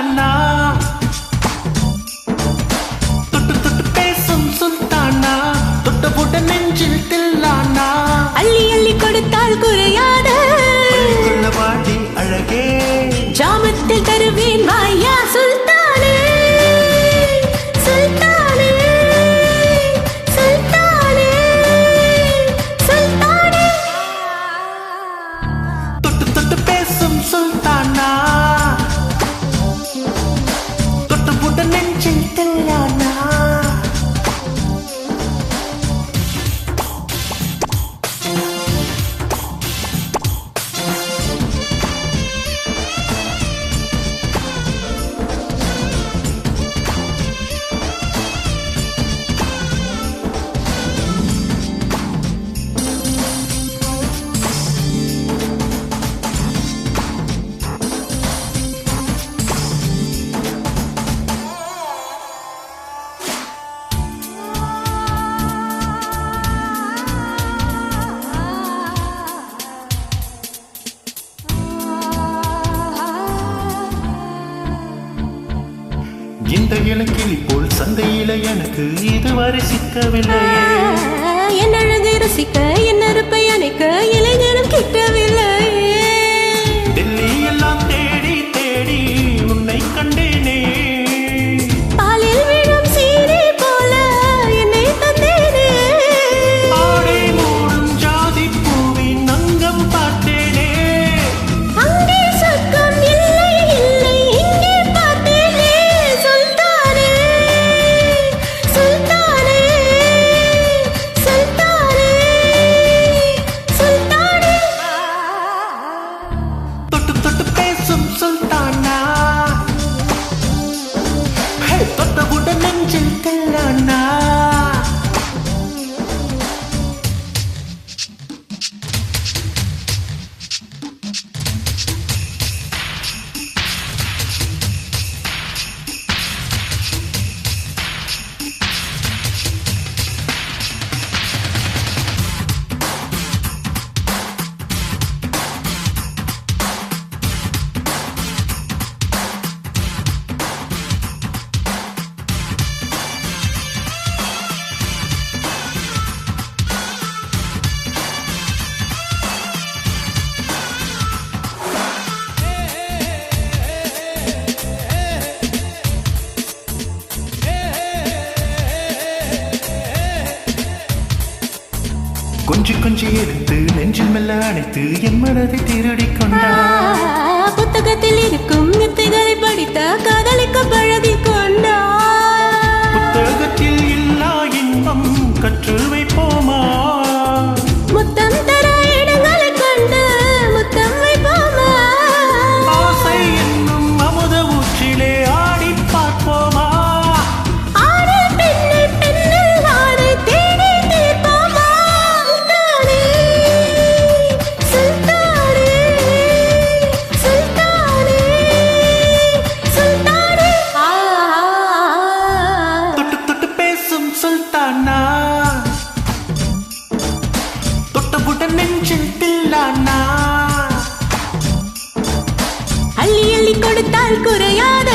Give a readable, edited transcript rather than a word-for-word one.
சுல்தானா, தொட்டு தொட்டு பேசும் சுல்தானா, தொட்ட போட்ட நெஞ்சில் தில்லானா, அள்ளி அள்ளி கொடுத்தால் குறையாத வாடி அழகே, ஜாமத்தில் தருவேன் வாயா சுல்தானே, சுல்தானே, சுல்தானே, சுல்தானே. தொட்டு தொட்டு பேசும் சுல்தானா, தொட்டு போட்ட நெஞ்சில் தில்லானா. இந்த இலக்கிளி போல் சந்தையில எனக்கு இதுவரை சிக்கவில்லையே, என் அழகை ரசிக்க என் அறுப்பை அணைக்க இளைஞரும் கிட்டவில்லையே. டெல்லி எல்லாம் தேடி தேடி உன்னை கண்டேனே, பாலில் விழும் சீனி போல என்னை தந்தேனே, ஆடை மூடும் ஜாதி பூவின் அங்கம் பார்த்தேனே, அங்கே சொர்க்கம் இல்லை இல்லை இங்கே பார்த்தேனே. சுல்தானே, சுல்தானே, சுல்தானே, சுல்தானே. தொட்டு தொட்டு பேசும் சுல்தானா, ஹே, தொட்டவுடன் நெஞ்சில் தில்லானா. கொஞ்சி கொஞ்சி எடுத்து நெஞ்சில் மெல்ல அணைத்து என் மனதை திருடிக் கொண்டார். புத்தகத்தில் இருக்கும் வித்தைகளை படித்த காதலிக்க பழகி கொண்டார். புத்தகத்தில் இல்லா இன்பம் கற்று வைப்போமா, முத்தம் தர இடங்களை கண்டு முத்தம் வைப்போமா, ஆசை என்னும் அமுத ஊற்றிலே ஆடி பார்ப்போமா, ஆடு பெண்ணை பெண்ணில் ஆடை தேடி தீர்ப்போமா. சுல்தானே, சுல்தானே, சுல்தானே, சுல்தானே. தொட்டு தொட்டு பேசும் சுல்தானா, தொட்டபுட்ட நெஞ்சில் தில்லானா, அள்ளி அள்ளி கொடுத்தால் குறையாத